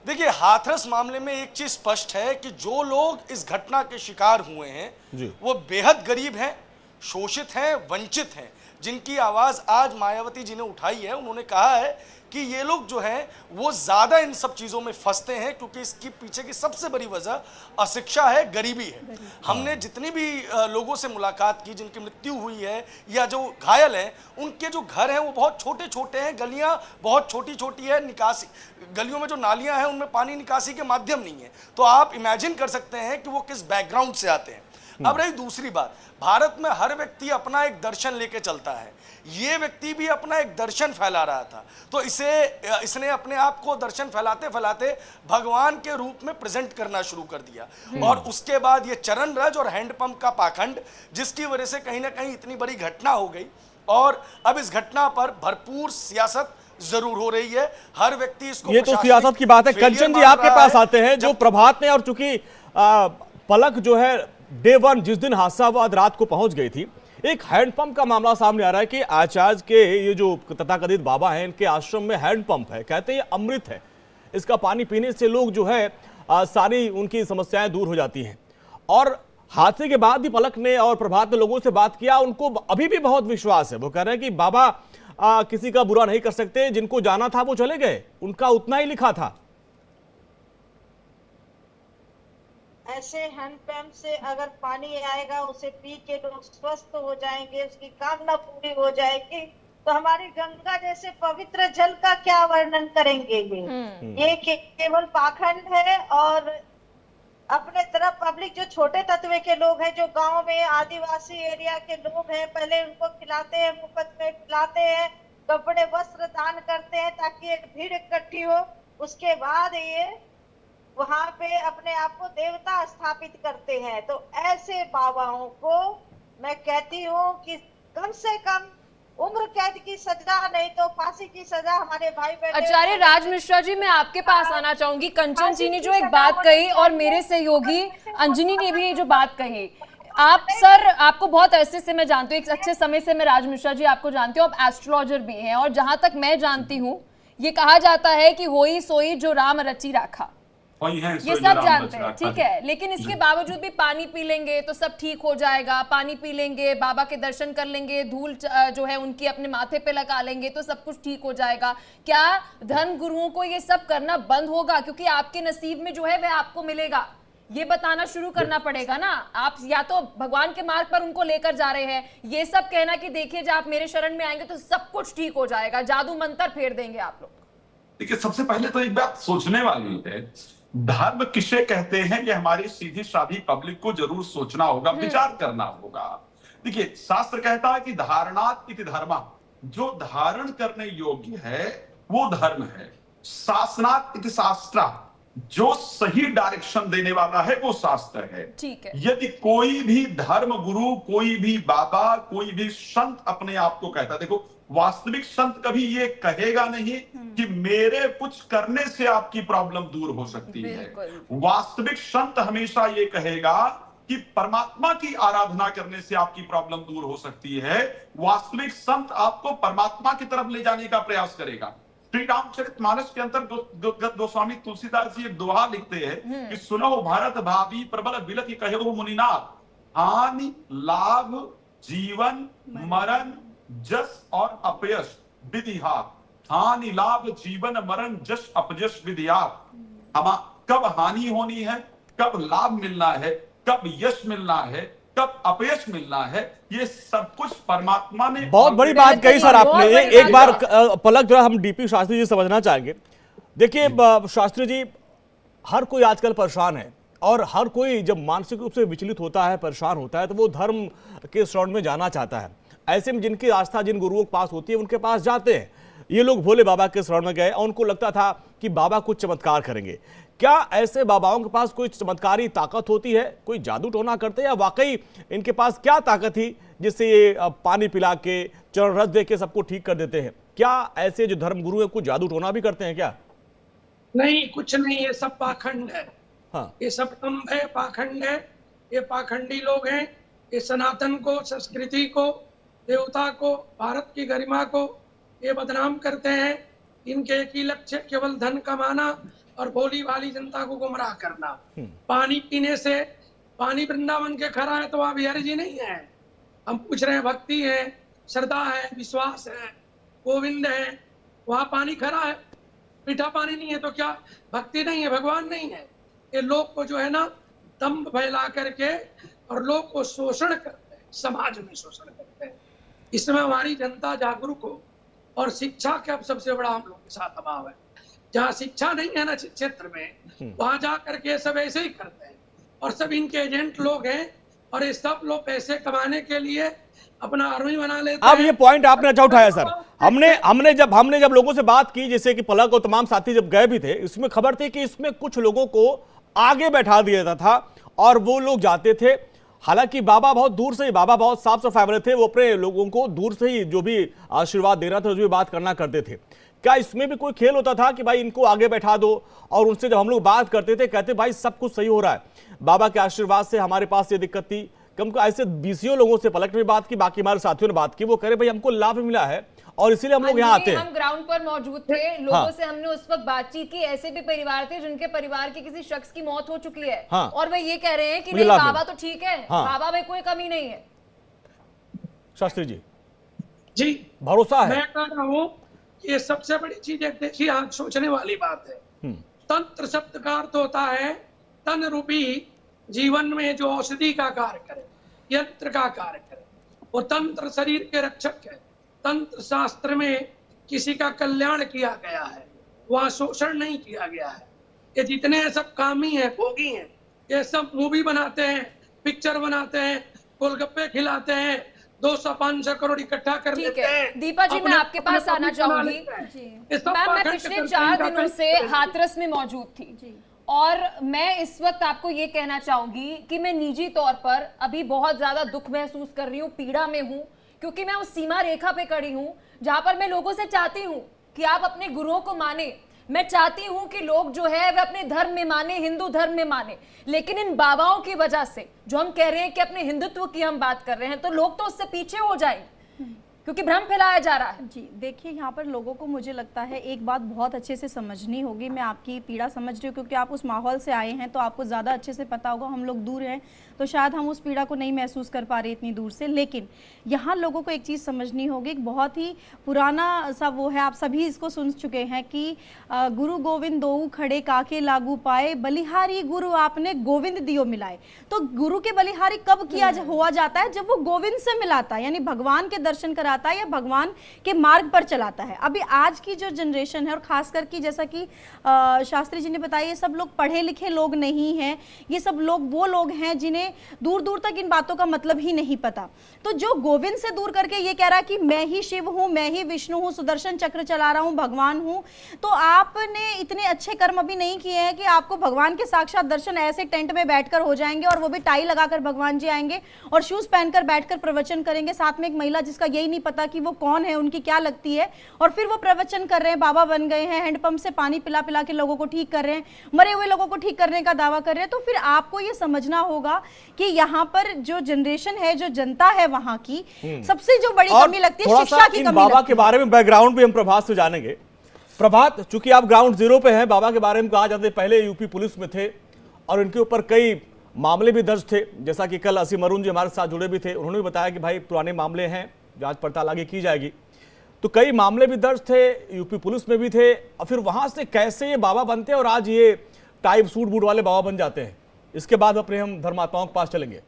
देखिए, हाथरस मामले में एक चीज स्पष्ट है कि जो लोग इस घटना के शिकार हुए हैं वो बेहद गरीब हैं, शोषित हैं, वंचित हैं, जिनकी आवाज आज मायावती जी ने उठाई है। उन्होंने कहा है कि ये लोग जो हैं वो ज्यादा इन सब चीजों में फंसते हैं क्योंकि इसकी पीछे की सबसे बड़ी वजह अशिक्षा है, गरीबी है। हमने जितनी भी लोगों से मुलाकात की जिनकी मृत्यु हुई है या जो घायल हैं, उनके जो घर हैं वो बहुत छोटे छोटे हैं, गलियां बहुत छोटी छोटी है, निकासी गलियों में जो नालियां हैं उनमें पानी निकासी के माध्यम नहीं है। तो आप इमेजिन कर सकते हैं कि वो किस बैकग्राउंड से आते हैं। अब रही दूसरी बात, भारत में हर व्यक्ति अपना एक दर्शन लेके चलता है, ये व्यक्ति भी अपना एक दर्शन फैला रहा था, तो इसने अपने आप को दर्शन फैलाते फैलाते भगवान के रूप में प्रेजेंट करना शुरू कर दिया। और उसके बाद ये चरण रज और हैंडपंप का पाखंड, जिसकी वजह से कहीं ना कहीं इतनी बड़ी घटना हो गई। और अब इस घटना पर भरपूर सियासत जरूर हो रही है, हर व्यक्ति इसको, ये तो सियासत की बात है। कंचन जी आपके पास आते हैं, जो प्रभात में, और चूंकि पलक जो है डे 1 जिस दिन हादसा हुआ रात को पहुंच गई थी, एक हैंडपंप का मामला सामने आ रहा है कि आचार्य के ये जो तथाकथित बाबा हैं, इनके आश्रम में हैंडपंप है, कहते हैं ये अमृत है, इसका पानी पीने से लोग जो है सारी उनकी समस्याएं दूर हो जाती हैं। और हादसे के बाद भी पलक ने और प्रभात ने लोगों से बात किया, उनको अभी भी बहुत विश्वास है। वो कह रहे हैं कि बाबा किसी का बुरा नहीं कर सकते, जिनको जाना था वो चले गए, उनका उतना ही लिखा था। ऐसे हैंडपंप से अगर पानी आएगा उसे पी के लोग स्वस्थ हो जाएंगे, उसकी कामना पूरी हो जाएगी, तो हमारी गंगा जैसे पवित्र जल का क्या वर्णन करेंगे ये केवल पाखंड है। और अपने तरफ पब्लिक जो छोटे तत्व के लोग हैं, जो गांव में आदिवासी एरिया के लोग हैं, पहले उनको खिलाते हैं, मुफ्त में खिलाते हैं, कपड़े वस्त्र दान करते हैं ताकि एक भीड़ इकट्ठी हो। उसके बाद ये वहां पे अपने आप को देवता स्थापित करते हैं। तो ऐसे बाबाओं को मैं कहती हूँ कि कम से कम उम्र कैद की सजा नहीं तो फांसी की सजा हमारे भाई बहन। आचार्य राज मिश्रा जी, मैं आपके पास आना चाहूंगी। कंचन जी ने जो एक बात कही और मेरे सहयोगी अंजनी ने भी जो बात कही, आप सर, आपको बहुत अरसे से मैं जानती हूँ, एक अच्छे समय से मैं राज मिश्रा जी आपको जानती हूँ, आप एस्ट्रोलॉजर भी हैं, और जहां तक मैं जानती हूँ ये कहा जाता है कि होई सोई जो राम रची राखा, ये सब जानते हैं, ठीक है। लेकिन इसके बावजूद भी पानी पी लेंगे तो सब ठीक हो जाएगा, पानी पी लेंगे, बाबा के दर्शन कर लेंगे, धूल जो है उनकी अपने माथे पे लगा लेंगे तो सब कुछ ठीक हो जाएगा। क्या धर्म गुरुओं को ये सब करना बंद होगा? क्योंकि आपके नसीब में जो है वह आपको मिलेगा, ये बताना शुरू करना पड़ेगा ना। आप या तो भगवान के मार्ग पर उनको लेकर जा रहे हैं, ये सब कहना कि देखिए जब आप मेरे शरण में आएंगे तो सब कुछ ठीक हो जाएगा, जादू मंत्र फेर देंगे आप लोग। देखिए, सबसे पहले तो एक बात सोचने वाली है, धर्म किसे कहते हैं कि हमारी सीधी साधी पब्लिक को जरूर सोचना होगा, विचार करना होगा। देखिए, शास्त्र कहता है कि धारणात इति धर्मा, जो धारण करने योग्य है वो धर्म है। शासनात इति शास्त्रा, जो सही डायरेक्शन देने वाला है वो शास्त्र है। ठीक है। यदि कोई भी धर्म गुरु, कोई भी बाबा, कोई भी संत अपने आप को कहता, देखो वास्तविक संत कभी ये कहेगा नहीं कि मेरे कुछ करने से आपकी प्रॉब्लम दूर हो सकती है। वास्तविक संत हमेशा ये कहेगा कि परमात्मा की आराधना करने से आपकी प्रॉब्लम दूर हो सकती है। वास्तविक संत आपको परमात्मा की तरफ ले जाने का प्रयास करेगा। श्री रामचरितमानस के अंतर गोस्वामी तुलसीदास जी एक दोहा लिखते हैं कि सुनो भारत भावी प्रबल बिलखि कहे मुनिनाथ, हानि लाभ जीवन मरण जस और अपयश विधिहात। हानि लाभ जीवन मरण जस अपयश विधिहात। हम कब हानि होनी है, कब लाभ मिलना है, कब यश मिलना है, कब अपयश मिलना है, ये सब कुछ परमात्मा ने। बहुत बड़ी बात कही सर आपने। एक बार पलक जो हम डीपी शास्त्री जी समझना चाहेंगे। देखिए शास्त्री जी, हर कोई आजकल परेशान है और हर कोई जब मानसिक रूप से विचलित होता है, परेशान होता है, तो वो धर्म के शरण में जाना चाहता है। ऐसे में जिनकी आस्था जिन गुरुओं के पास होती है उनके पास जाते हैं। ये लोग भोले बाबा के शरण में गए और उनको लगता था कि बाबा कुछ चमत्कार करेंगे। क्या ऐसे बाबाओं के पास कोई चमत्कारी ताकत होती है, कोई जादू टोना करते हैं, या वाकई इनके पास क्या ताकत थी जिससे ये पानी पिला के चरण रस दे के सबको ठीक कर देते हैं? क्या ऐसे जो धर्म गुरु है कुछ जादू टोना भी करते हैं क्या? नहीं, कुछ नहीं, ये सब पाखंड है। हाँ, ये सब दंभ है, पाखंड है। ये पाखंडी लोग हैं। ये सनातन को, संस्कृति को, देवता को, भारत की गरिमा को ये बदनाम करते हैं। इनके एक ही लक्ष्य केवल धन कमाना और भोली भाली जनता को गुमराह करना। पानी पीने से, पानी वृंदावन के खरा है तो वहां बिहारी जी नहीं है। हम पूछ रहे हैं, भक्ति है, श्रद्धा है, विश्वास है, गोविंद है, वहां पानी खरा है। मीठा पानी नहीं है तो क्या भक्ति नहीं है, भगवान नहीं है? ये लोग को जो है ना दंभ फैला करके और लोग को शोषण करते हैं, समाज में शोषण करते हैं। इसमें हमारी जनता जागरूक हो और शिक्षा का अब सबसे बड़ा हम लोग के साथ अभाव है। जहाँ शिक्षा नहीं है ना क्षेत्र में, वहां जा करके सब ऐसे ही करते हैं और सब इनके एजेंट लोग हैं और ये सब लोग पैसे कमाने के लिए अपना आर्मी बना लेते हैं। अब ये पॉइंट आपने अच्छा उठाया सर। हमने जब लोगों से बात की, जैसे कि पलक और तमाम साथी जब गए भी थे, इसमें खबर थी कि इसमें कुछ लोगों को आगे बैठा दिया जाता था और वो लोग जाते थे। हालांकि बाबा बहुत दूर से ही, बाबा बहुत साफ सफाई वाले थे, वो अपने लोगों को दूर से ही जो भी आशीर्वाद देना था, जो भी बात करना करते थे। क्या इसमें भी कोई खेल होता था कि भाई इनको आगे बैठा दो? और उनसे जब हम लोग बात करते थे, कहते भाई सब कुछ सही हो रहा है, बाबा के आशीर्वाद से हमारे पास ये दिक्कत थी। कम को ऐसे 20 लोगों से पलट में बात की, बाकी हमारे साथियों ने बात की, वो कह रहे भाई हमको लाभ मिला है और इसीलिए हम लोग यहाँ आते हैं। हम ग्राउंड पर मौजूद थे, लोगों से हमने उस वक्त बातचीत की। ऐसे भी परिवार थे जिनके परिवार के किसी शख्स की मौत हो चुकी है और वे ये कह रहे हैं कि नहीं बाबा तो ठीक है, बाबा में कोई कमी नहीं है। शास्त्री जी जी भरोसा है? मैं कह रहा हूँ ये सबसे बड़ी चीज एक देखिए, आज सोचने वाली बात है। तंत्र शब्द का अर्थ होता है तन रूपी जीवन में जो औषधि का कार्य करे, यंत्र का कार्य करे। वो तंत्र शरीर के रक्षक है, तंत्र शास्त्र में किसी का कल्याण किया गया है, वहां शोषण नहीं किया गया है। ये जितने सब कामी हैं, भोगी हैं, ये सब मूवी बनाते हैं, पिक्चर बनाते हैं, गोलगप्पे खिलाते हैं, 200-500 करोड़ इकट्ठा कर ठीक लेते है हैं। दीपा जी, मैं आपके पास आना चाहूंगी। ये सब मैम, मैं पाखंड पिछले करते 4 हैं, दिनों इनका से कल्चर है। हाथरस में मौजूद थी और मैं इस वक्त आपको ये कहना चाहूंगी कि मैं निजी तौर पर अभी बहुत ज्यादा दुख महसूस कर रही हूँ, पीड़ा में हूँ, क्योंकि मैं उस सीमा रेखा पे खड़ी हूँ जहां पर मैं लोगों से चाहती हूँ कि आप अपने गुरुओं को माने। मैं चाहती हूं कि लोग जो है वे अपने धर्म में माने, हिंदू धर्म में माने, लेकिन इन बाबाओं की वजह से जो हम कह रहे हैं कि अपने हिंदुत्व की हम बात कर रहे हैं, तो लोग तो उससे पीछे हो जाएंगे क्योंकि भ्रम फैलाया जा रहा है। जी देखिए, यहाँ पर लोगों को मुझे लगता है एक बात बहुत अच्छे से समझनी होगी। मैं आपकी पीड़ा समझ रही हूँ क्योंकि आप उस माहौल से आए हैं, तो आपको ज़्यादा अच्छे से पता होगा। हम लोग दूर हैं तो शायद हम उस पीड़ा को नहीं महसूस कर पा रहे इतनी दूर से। लेकिन यहाँ लोगों को एक चीज़ समझनी होगी, एक बहुत ही पुराना सा वो है, आप सभी इसको सुन चुके हैं कि गुरु गोविंद दोऊ खड़े काके लागू पाए, बलिहारी गुरु आपने गोविंद दियो मिलाए। तो गुरु के बलिहारी कब किया हुआ जाता है? जब वो गोविंद से मिलाता है, यानी भगवान के दर्शन कराता है या भगवान के मार्ग पर चलाता है। अभी आज की जो जनरेशन है, और खासकर की जैसा कि शास्त्री जी ने बताया, ये सब लोग पढ़े लिखे लोग नहीं हैं, ये सब लोग वो लोग हैं जिन्हें दूर दूर तक इन बातों का मतलब ही नहीं पता। तो जो गोविंद से दूर करके ये कह रहा है कि मैं ही शिव हूं, मैं ही विष्णु हूं, सुदर्शन चक्र चला रहा हूं, भगवान हूं, तो आपने इतने अच्छे कर्म अभी नहीं किए हैं कि आपको भगवान के साक्षात दर्शन ऐसे टेंट में बैठकर हो जाएंगे, और वो भी टाई लगाकर भगवान जी आएंगे और शूज पहनकर बैठकर प्रवचन करेंगे, साथ में एक महिला जिसका यही नहीं पता कि वो कौन है, उनकी क्या लगती है, और फिर वो प्रवचन कर रहे हैं, बाबा बन गए हैं, हैंडपंप से पानी पिला पिला के लोगों को ठीक कर रहे हैं, मरे हुए लोगों को ठीक करने का दावा कर रहे हैं। तो फिर आपको ये समझना होगा कि यहाँ पर जो जनरेशन है, जो जनता है वहां की, सबसे जो बड़ी कमी लगती है शिक्षा की कमी। बाबा के बारे में बैकग्राउंड भी हम प्रभात से जानेंगे। प्रभात, चूंकि आप ग्राउंड जीरो पे हैं, बाबा के बारे में कहा जाता है पहले यूपी पुलिस में थे और इनके ऊपर कई मामले भी दर्ज थे, जैसा कि कल असीम अरुण जी हमारे साथ जुड़े भी थे, उन्होंने भी बताया कि भाई पुराने मामले हैं, जांच पड़ताल आगे की जाएगी। तो कई मामले भी दर्ज थे, यूपी पुलिस में भी थे, और फिर वहां से कैसे ये बाबा बनते हैं और आज ये टाइप सूट बूट वाले बाबा बन जाते हैं? इसके बाद अपने हम धर्मात्माओं के पास चलेंगे।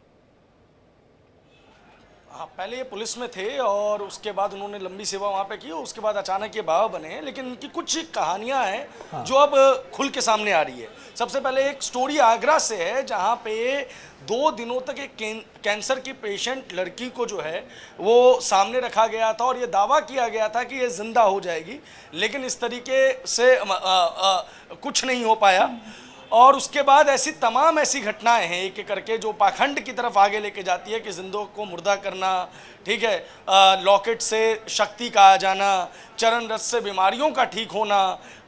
हाँ, पहले ये पुलिस में थे और उसके बाद उन्होंने लंबी सेवा वहाँ पे की और उसके बाद अचानक ये बाबा बने। लेकिन उनकी कुछ कहानियाँ हैं जो अब खुल के सामने आ रही है। सबसे पहले एक स्टोरी आगरा से है, जहाँ पे 2 दिनों तक एक कैंसर की पेशेंट लड़की को जो है वो सामने रखा गया था और ये दावा किया गया था कि ये जिंदा हो जाएगी, लेकिन इस तरीके से कुछ नहीं हो पाया। और उसके बाद ऐसी घटनाएं हैं एक एक करके जो पाखंड की तरफ आगे लेके जाती है कि जिंदों को मुर्दा करना, ठीक है, लॉकेट से शक्ति का आ जाना, चरण रस से बीमारियों का ठीक होना,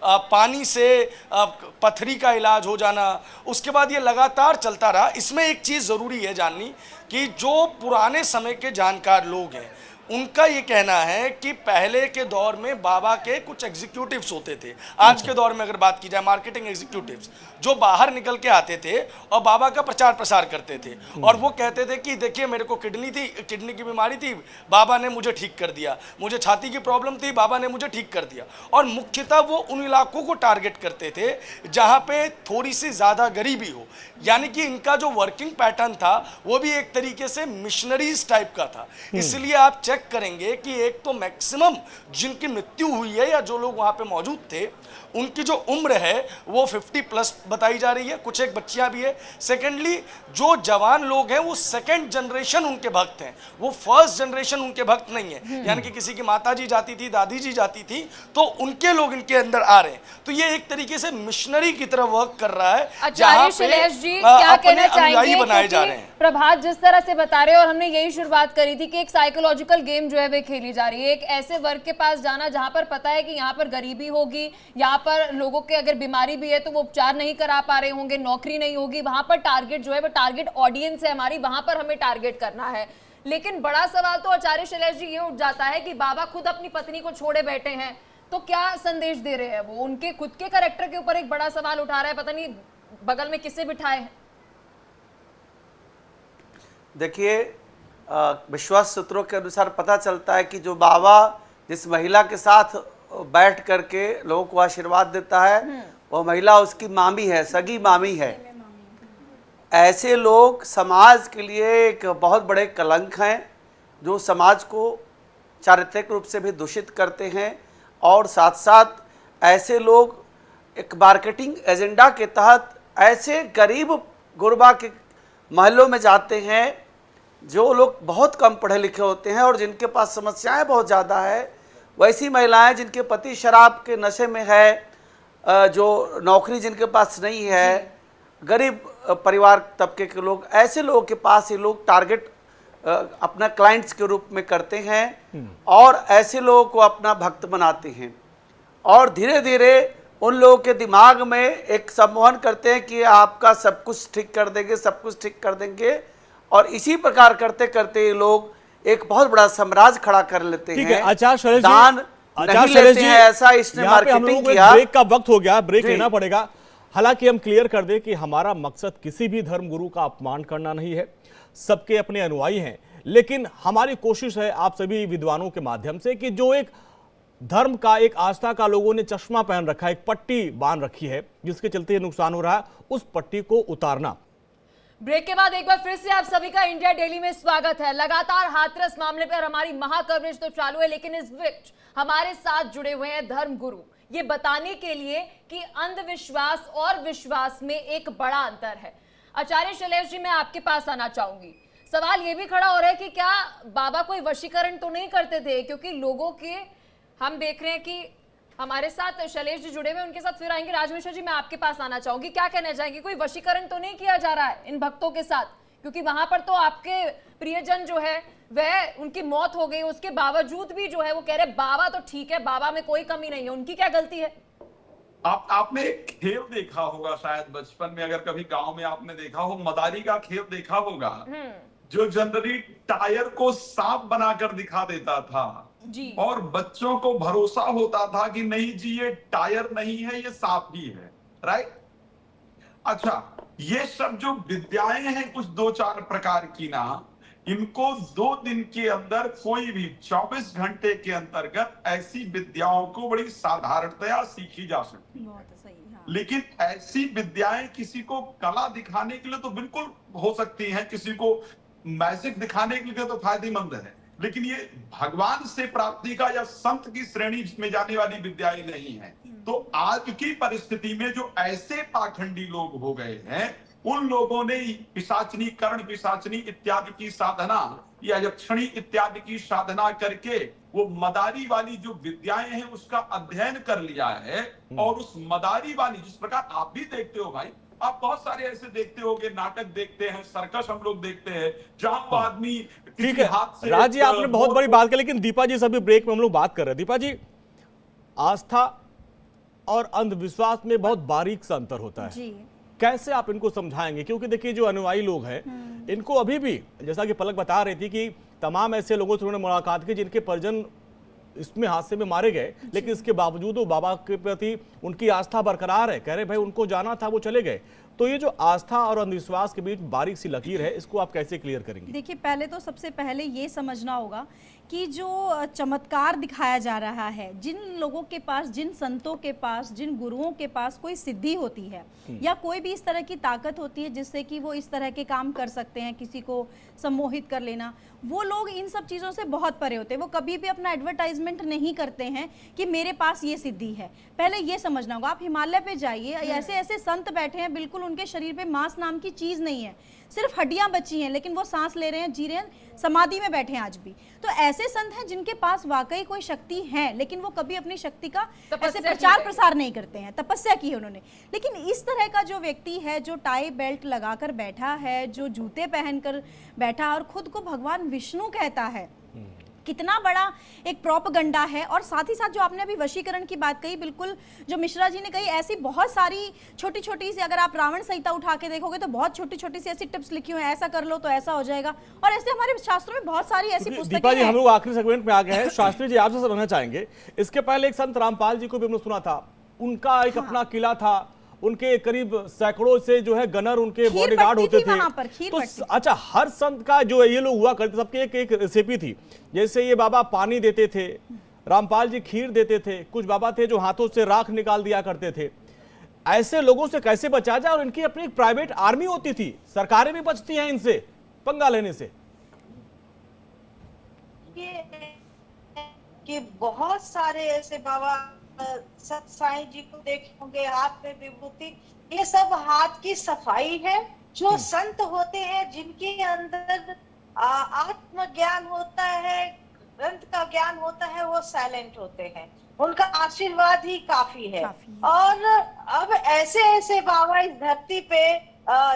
पानी से पथरी का इलाज हो जाना। उसके बाद ये लगातार चलता रहा। इसमें एक चीज़ ज़रूरी है जाननी कि जो पुराने समय के जानकार लोग हैं उनका ये कहना है कि पहले के दौर में बाबा के कुछ एग्जीक्यूटिव्स होते थे। आज के दौर में अगर बात की जाए, मार्केटिंग एग्जीक्यूटिव्स जो बाहर निकल के आते थे और बाबा का प्रचार प्रसार करते थे और वो कहते थे कि देखिए मेरे को किडनी की बीमारी थी, बाबा ने मुझे ठीक कर दिया, मुझे छाती की प्रॉब्लम थी, बाबा ने मुझे ठीक कर दिया। और मुख्यतः वो उन इलाकों को टारगेट करते थे जहाँ पे थोड़ी सी ज़्यादा गरीबी हो। यानी कि इनका जो वर्किंग पैटर्न था वो भी एक तरीके से मिशनरीज टाइप का था। इसलिए आप चेक करेंगे कि एक तो मैक्सिमम जिनकी मृत्यु हुई है या जो लोग वहां पे मौजूद थे उनकी जो उम्र है वो 50+ बताई जा रही है, कुछ एक बच्चियां भी है। सेकेंडली जो जवान लोग हैं वो सेकेंड जनरेशन उनके भक्त हैं, वो फर्स्ट जनरेशन उनके भक्त नहीं है। यानी कि किसी की माता जी जाती थी, दादी जी जाती थी, तो उनके लोग इनके अंदर आ रहे हैं। तो ये एक तरीके से मिशनरी की तरह वर्क कर रहा है। आचार्य शैलेश जी क्या कहना चाहेंगे? बनाए जा रहे हैं। प्रभात जिस तरह से बता रहे हैं, और हमने यही शुरुआत करी थी कि एक साइकोलॉजिकल गेम जो है वे खेली जा रही है। एक ऐसे वर्ग के पास जाना जहां पर पता है कि यहाँ पर गरीबी होगी, यहाँ पर लोगों के अगर बीमारी भी है तो वो उपचार नहीं करा पा रहे होंगे, नौकरी नहीं होगी, वहां पर टारगेट जो है वो टारगेट ऑडियंस है हमारी, वहां पर हमें टारगेट करना है। लेकिन बड़ा सवाल तो आचार्य शैलेश जी ये उठ जाता है कि बाबा खुद अपनी पत्नी को छोड़े बैठे हैं, तो क्या संदेश दे रहे हैं वो? उनके खुद के कैरेक्टर के ऊपर एक बड़ा सवाल उठा रहा है, पता नहीं बगल में किसे बिठाए हैं। देखिए, विश्वास सूत्रों के अनुसार पता चलता है कि जो बाबा जिस महिला के साथ बैठ करके लोगों को आशीर्वाद देता है वो महिला उसकी मामी है, सगी मामी है। ऐसे लोग समाज के लिए एक बहुत बड़े कलंक हैं, जो समाज को चारित्रिक रूप से भी दूषित करते हैं, और साथ साथ ऐसे लोग एक मार्केटिंग एजेंडा के तहत ऐसे गरीब गुरबा के महलों में जाते हैं जो लोग बहुत कम पढ़े लिखे होते हैं और जिनके पास समस्याएं बहुत ज़्यादा है। वैसी महिलाएं जिनके पति शराब के नशे में है, जो नौकरी जिनके पास नहीं है, गरीब परिवार तबके के लोग, ऐसे लोगों के पास ये लोग टारगेट अपना क्लाइंट्स के रूप में करते हैं और ऐसे लोगों को अपना भक्त बनाते हैं और धीरे धीरे उन लोगों के दिमाग में एक सम्मोहन करते हैं कि आपका सब कुछ ठीक कर देंगे, सब कुछ ठीक कर देंगे, और इसी प्रकार करते करते ये लोग एक बहुत बड़ा साम्राज्य खड़ा कर लेते हैं। आचार्य शैलेश जी, दान नहीं लेते हैं, ऐसा इसने मार्केटिंग किया। ब्रेक का वक्त हो गया, ब्रेक लेना पड़ेगा। हालांकि हम क्लियर कर दें कि हमारा मकसद किसी भी धर्म गुरु का अपमान करना नहीं है, सबके अपने अनुयायी हैं, लेकिन हमारी कोशिश है आप सभी विद्वानों के माध्यम से कि जो एक धर्म का, एक आस्था का लोगों ने चश्मा पहन रखा है, एक पट्टी बांध रखी है जिसके चलते नुकसान हो रहा है, उस पट्टी को उतारना। ब्रेक के बाद एक बार फिर से आप सभी का इंडिया डेली में स्वागत है। लगातार हाथरस मामले पर हमारी महा कवरेज तो चालू है, लेकिन इस बीच हमारे साथ जुड़े हुए हैं धर्म गुरु, ये बताने के लिए कि अंधविश्वास और विश्वास में एक बड़ा अंतर है। आचार्य शैलेश जी, मैं आपके पास आना चाहूंगी। सवाल ये भी खड़ा हो रहा है कि क्या बाबा कोई वशीकरण तो नहीं करते थे, क्योंकि लोगों के हम देख रहे हैं कि हमारे साथ शैलेश जी जुड़े हुए, उनके साथ फिर आएंगे। राजमिश्रा जी, मैं आपके पास आना चाहूंगी, क्या कहना चाहेंगे, कोई वशीकरण तो नहीं किया जा रहा है इन भक्तों के साथ? क्योंकि वहां पर तो आपके प्रियजन जो है वह उनकी मौत हो गई, उसके बावजूद भी जो है वो कह रहे बाबा तो ठीक है, बाबा में कोई कमी नहीं है, उनकी क्या गलती है? आपने एक खेल देखा होगा शायद बचपन में, अगर कभी गांव में आपने देखा हो, मदारी का खेल देखा होगा, जो जनरली टायर को सांप बनाकर दिखा देता था जी, और बच्चों को भरोसा होता था कि नहीं जी ये टायर नहीं है, ये सांप ही है, राइट। अच्छा, ये सब जो विद्याएं हैं कुछ 2-4 प्रकार की ना, इनको 2 दिन के अंदर कोई भी 24 घंटे के अंतर्गत ऐसी विद्याओं को बड़ी साधारणतया सीखी जा सकती है। बहुत सही, हाँ। लेकिन ऐसी विद्याएं किसी को कला दिखाने के लिए तो बिल्कुल हो सकती हैं, किसी को मैजिक दिखाने के लिए तो फायदेमंद है, लेकिन ये भगवान से प्राप्ति का या संत की श्रेणी में जाने वाली विद्याएं नहीं है। तो आज की परिस्थिति में जो ऐसे पाखंडी लोग हो गए हैं, उन लोगों ने पिशाचनी, कर्ण पिशाचनी इत्यादि की साधना या यक्षणी इत्यादि की साधना करके वो मदारी वाली जो विद्याएं हैं उसका अध्ययन कर लिया है, और उस मदारी वाली, जिस प्रकार आप भी देखते हो भाई, आप बहुत सारे ऐसे देखते होंगे, नाटक देखते हैं, सर्कस हम लोग देखते हैं, जहां वो आदमी ठीक है। राज जी, आपने बहुत बड़ी बात की, लेकिन दीपा जी सभी ब्रेक में हम लोग बात कर रहे हैं। दीपा जी, आस्था और अंधविश्वास में बहुत बारीक सा अंतर होता है जी। कैसे आप इनको समझाएंगे? क्योंकि देखिए जो अनुयायी लोग हैं इनको अभी भी, जैसा कि पलक बता रही थी कि तमाम ऐसे लोगों से उन्होंने मुलाकात की जिनके परिजन इसमें हादसे में मारे गए, लेकिन इसके बावजूद वो बाबा के प्रति उनकी आस्था बरकरार है, कह रहे भाई उनको जाना था वो चले गए। तो ये जो आस्था और अंधविश्वास के बीच बारीक सी लकीर है, इसको आप कैसे क्लियर करेंगे? देखिए, पहले तो सबसे पहले ये समझना होगा कि जो चमत्कार दिखाया जा रहा है, जिन लोगों के पास, जिन संतों के पास, जिन गुरुओं के पास कोई सिद्धि होती है या कोई भी इस तरह की ताकत होती है जिससे कि वो इस तरह के काम कर सकते हैं, किसी को सम्मोहित कर लेना, वो लोग इन सब चीज़ों से बहुत परे होते हैं। वो कभी भी अपना एडवर्टाइजमेंट नहीं करते हैं कि मेरे पास ये सिद्धि है। पहले ये समझना होगा। आप हिमालय पे जाइए, ऐसे ऐसे संत बैठे हैं, बिल्कुल उनके शरीर पे मांस नाम की चीज़ नहीं है, सिर्फ हड्डियां बची हैं, लेकिन वो सांस ले रहे हैं, जी रहे हैं, समाधि में बैठे हैं आज भी। तो ऐसे संत हैं जिनके पास वाकई कोई शक्ति है, लेकिन वो कभी अपनी शक्ति का ऐसे प्रचार प्रसार नहीं करते हैं, तपस्या की है उन्होंने। लेकिन इस तरह का जो व्यक्ति है, जो टाई बेल्ट लगाकर बैठा है, जो जूते पहनकर बैठा और खुद को भगवान विष्णु कहता है, कितना बड़ा एक प्रोपगंडा है। और साथ ही साथ जो आपने अभी वशीकरण की बात कही, बिल्कुल जो मिश्रा जी ने कही, ऐसी बहुत सारी छोटी छोटी सी, अगर आप रावण संहिता उठा के देखोगे तो बहुत छोटी छोटी सी ऐसी टिप्स लिखी हुई है, ऐसा कर लो तो ऐसा हो जाएगा। और ऐसे हमारे शास्त्रों में बहुत सारी ऐसी पुस्तकें दीपा जी, हम लोग आखिरी सेगमेंट में आ गए हैं। शास्त्री जी, आपसे समझना चाहेंगे, इसके पहले एक संत रामपाल जी को भी हमने सुना था, उनका एक अपना किला था, उनके करीब सैकड़ों से जो है गनर उनके बॉडीगार्ड होते थे। तो अच्छा, हर संत का जो ये लोग हुआ करते, सबके एक एक रेसिपी थी। जैसे ये बाबा पानी देते थे, रामपाल जी खीर देते थे, कुछ बाबा थे जो हाथों से राख निकाल दिया करते थे। ऐसे लोगों से कैसे बचा जाए? और इनकी अपनी एक प्राइवेट आर्मी होती थी, सरकारें भी बचती हैं इनसे पंगा लेने से। ये कि बहुत सारे ऐसे बाबा सत साईं जी को देखे होंगे, हाथ में विभूति, ये सब हाथ की सफाई है। जो संत होते हैं जिनके अंदर आत्मज्ञान होता है, ग्रंथ का ज्ञान होता है, वो साइलेंट होते हैं, उनका आशीर्वाद ही काफी है। और अब ऐसे ऐसे बाबा इस धरती पे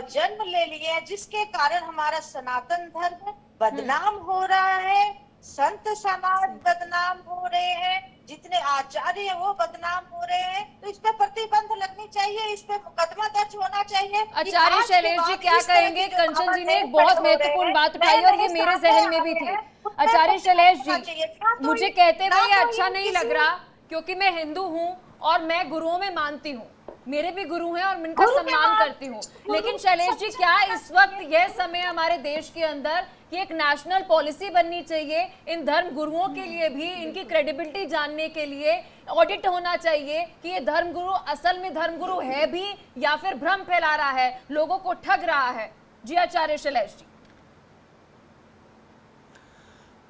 जन्म ले लिए हैं जिसके कारण हमारा सनातन धर्म बदनाम हो रहा है, संत समाज बदनाम हो रहे हैं, जितने आचार्य हैं वो बदनाम हो रहे हैं। तो इस पे प्रतिबंध लगनी चाहिए, इस पे मुकदमा दर्ज होना चाहिए। आचार्य शैलेश जी क्या कहेंगे? कंचन जी ने एक बहुत महत्वपूर्ण बात उठाई और ये मेरे जहन में भी थी। आचार्य शैलेश जी, मुझे कहते हुए ये अच्छा नहीं लग रहा क्योंकि मैं हिंदू हूँ और मैं गुरुओं में मानती हूँ, मेरे भी गुरु हैं और मैं इनका सम्मान करती हूँ, लेकिन शैलेश जी क्या इस वक्त यह समय हमारे देश के अंदर कि एक नेशनल पॉलिसी बननी चाहिए इन धर्म गुरुओं के लिए भी, इनकी क्रेडिबिलिटी जानने के लिए ऑडिट होना चाहिए कि ये धर्मगुरु असल में धर्मगुरु है भी या फिर भ्रम फैला रहा है, लोगों को ठग रहा है? जी आचार्य शैलेश जी।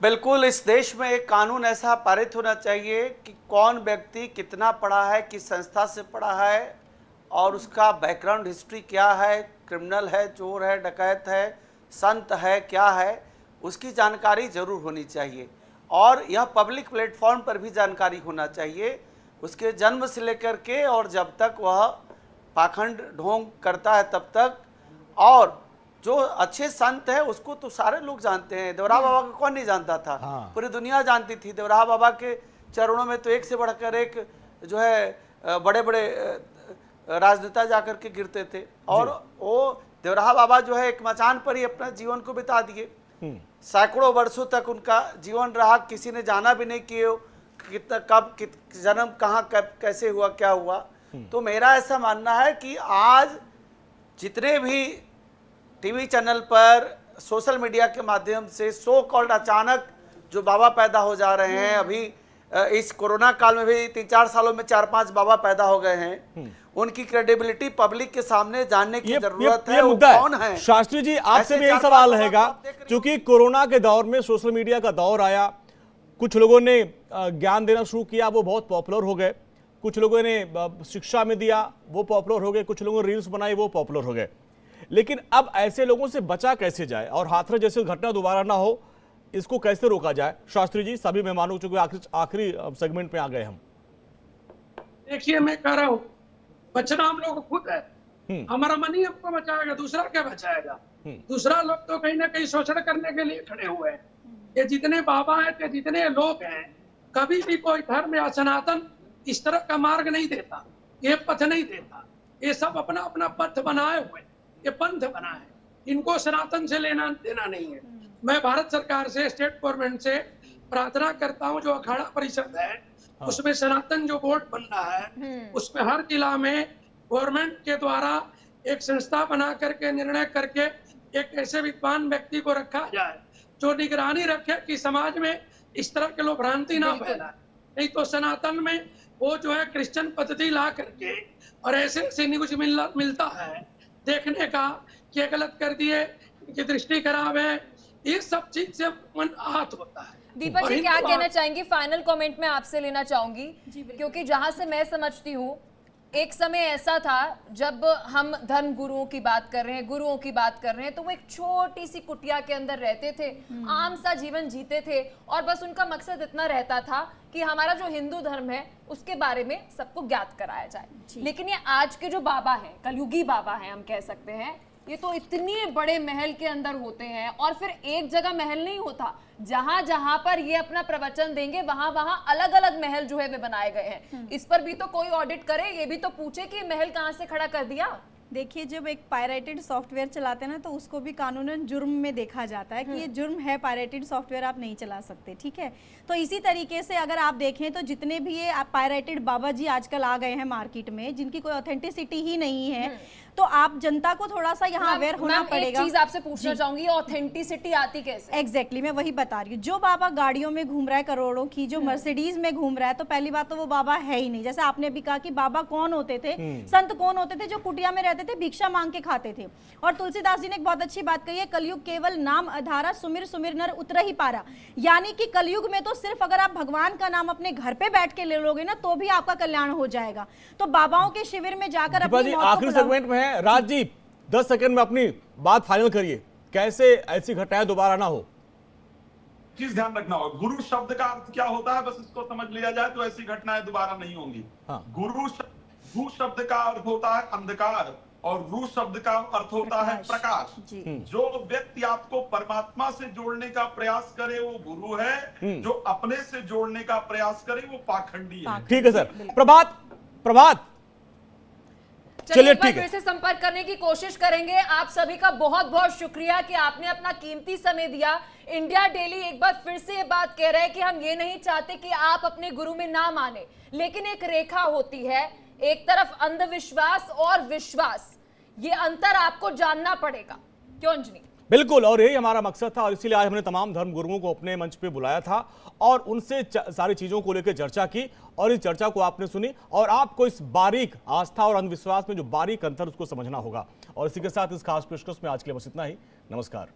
बिल्कुल, इस देश में एक कानून ऐसा पारित होना चाहिए कि कौन व्यक्ति कितना पढ़ा है, किस संस्था से पढ़ा है और उसका बैकग्राउंड हिस्ट्री क्या है, क्रिमिनल है, चोर है, डकैत है, संत है, क्या है, उसकी जानकारी जरूर होनी चाहिए। और यह पब्लिक प्लेटफॉर्म पर भी जानकारी होना चाहिए, उसके जन्म से लेकर के और जब तक वह पाखंड ढोंग करता है तब तक। और जो अच्छे संत है उसको तो सारे लोग जानते हैं, देवरा बाबा को कौन नहीं जानता था? पूरी दुनिया जानती थी। देवरा बाबा के चरणों में तो एक से बढ़कर एक जो है बड़े बड़े राजनेता जाकर के गिरते थे, और वो देवरा बाबा जो है एक मचान पर ही अपना जीवन को बिता दिए। सैकड़ों वर्षों तक उनका जीवन रहा, किसी ने जाना भी नहीं कि कितना कब जन्म कहाँ कब कैसे हुआ, क्या हुआ। तो मेरा ऐसा मानना है कि आज जितने भी टीवी चैनल पर सोशल मीडिया के माध्यम से सो कॉल्ड अचानक जो बाबा पैदा हो जा रहे हैं, अभी इस कोरोना काल में भी 3-4 सालों में 4-5 बाबा पैदा हो गए हैं, उनकी क्रेडिबिलिटी पब्लिक के सामने जानने की जरूरत है। मुद्दा कौन है? शास्त्री जी, आपसे भी यही सवाल रहेगा क्योंकि कोरोना के दौर में सोशल मीडिया का दौर आया, कुछ लोगों ने ज्ञान देना शुरू किया, वो बहुत पॉपुलर हो गए, कुछ लोगों ने शिक्षा में दिया, वो पॉपुलर हो गए, कुछ लोगों ने रील्स बनाई, वो पॉपुलर हो गए। लेकिन अब ऐसे लोगों से बचा कैसे जाए और हाथरस जैसी घटना दोबारा ना हो, इसको कैसे रोका जाए? शास्त्री जी, सभी मेहमानों चूंकि आखिरी सेगमेंट में आ गए हम। देखिए, मैं कह रहा हूँ बचना हम लोग खुद है, हमारा मन ही हमको बचाएगा, दूसरा क्या बचाएगा? दूसरा लोग तो कहीं ना कहीं शोषण करने के लिए खड़े हुए हैं। ये जितने बाबा हैं, जितने लोग हैं, कभी भी कोई धर्म या सनातन इस तरह का मार्ग नहीं देता, ये पथ नहीं देता। ये सब अपना अपना पथ बनाए हुए, ये पंथ बना है, इनको सनातन से लेना देना नहीं है। मैं भारत सरकार से, स्टेट गवर्नमेंट से प्रार्थना करता हूँ, जो अखाड़ा परिषद है उसमें सनातन जो बोर्ड बन रहा है, उसमें हर जिला में गवर्नमेंट के द्वारा एक संस्था बना करके निर्णय करके एक ऐसे विद्वान व्यक्ति को रखा जाए जो निगरानी रखे कि समाज में इस तरह के लोग भ्रांति ना फैलाए। नहीं तो सनातन में वो जो है क्रिश्चियन पद्धति ला करके और ऐसे ऐसे न्यूज मिलता है देखने का कि गलत कर दिए, कि दृष्टि खराब है, ये सब चीज से मन आहत होता है। दीपा जी क्या कहना चाहेंगी? फाइनल कमेंट में आपसे लेना चाहूंगी, क्योंकि जहां से मैं समझती हूँ एक समय ऐसा था जब हम धर्म गुरुओं की बात कर रहे हैं, गुरुओं की बात कर रहे हैं, तो वो एक छोटी सी कुटिया के अंदर रहते थे, आम सा जीवन जीते थे और बस उनका मकसद इतना रहता था कि हमारा जो हिंदू धर्म है उसके बारे में सबको ज्ञात कराया जाए। लेकिन ये आज के जो बाबा हैं, कलयुगी बाबा हैं हम कह सकते हैं, ये तो इतने बड़े महल के अंदर होते हैं और फिर एक जगह महल नहीं होता, जहां जहां पर ये अपना प्रवचन देंगे वहां वहां अलग अलग महल जो है वे बनाए गए हैं। इस पर भी तो कोई ऑडिट करे, ये भी तो पूछे कि महल कहां से खड़ा कर दिया। देखिए, जब एक पायरेटेड सॉफ्टवेयर चलाते हैं ना तो उसको भी कानूनन जुर्म में देखा जाता है कि ये जुर्म है, पायरेटेड सॉफ्टवेयर आप नहीं चला सकते, ठीक है। तो इसी तरीके से अगर आप देखें तो जितने भी ये पायरेटेड बाबा जी आजकल आ गए हैं मार्केट में, जिनकी कोई ऑथेंटिसिटी ही नहीं है, तो आप जनता को थोड़ा सा यहाँ अवेयर होना पड़ेगा। एक चीज आपसे पूछना चाहूंगी, ऑथेंटिसिटी आती कैसे? एग्जैक्टली मैं वही बता रही हूँ। जो बाबा गाड़ियों में घूम रहा है करोड़ों की, जो मर्सिडीज में घूम रहा है, तो पहली बात तो वो बाबा है ही नहीं। जैसे आपने भी कहा कि बाबा कौन होते थे, संत कौन होते थे? जो कुटिया में रहते थे, भिक्षा मांग के खाते थे। और तुलसीदास जी ने एक बहुत अच्छी बात कही है, कलयुग केवल नाम आधारा, सुमिर सुमिर नर उतर ही पारा। यानी कि कलयुग में तो सिर्फ अगर आप भगवान का नाम अपने घर पे बैठ के ले लोगे ना, तो भी आपका कल्याण हो जाएगा। तो बाबाओं के शिविर में जाकर अपनी मौत को आखिरी सेगमेंट में है, राज जी 10 सेकंड में अपनी बात फाइनल करिए, कैसे ऐसी घटनाएं दोबारा ना हो। चीज ध्यान रखना होगा, गुरु शब्द का अर्थ क्या होता है, बस इसको समझ लिया जाए तो ऐसी घटनाएं दोबारा नहीं होंगी। हाँ। गु शब्द का अर्थ होता है अंधकार और रू शब्द का अर्थ होता है प्रकाश। जो व्यक्ति आपको परमात्मा से जोड़ने का प्रयास करे वो गुरु है, जो अपने से जोड़ने का प्रयास करे वो पाखंडी है। ठीक है सर। प्रभात चलिए ठीक है, फिर से संपर्क करने की कोशिश करेंगे। आप सभी का बहुत बहुत शुक्रिया कि आपने अपना कीमती समय दिया। इंडिया डेली एक बार फिर से ये बात कह रहे हैं कि हम ये नहीं चाहते कि आप अपने गुरु में ना माने, लेकिन एक रेखा होती है, एक तरफ अंधविश्वास और विश्वास, ये अंतर आपको जानना पड़ेगा। क्यों अंजनी? बिल्कुल, और यही हमारा मकसद था और इसीलिए आज हमने तमाम धर्म गुरुओं को अपने मंच पे बुलाया था और उनसे सारी चीजों को लेकर चर्चा की और इस चर्चा को आपने सुनी और आपको इस बारीक आस्था और अंधविश्वास में जो बारीक अंतर उसको समझना होगा। और इसी के साथ इस खास पेशकश में आज के लिए बस इतना ही। नमस्कार।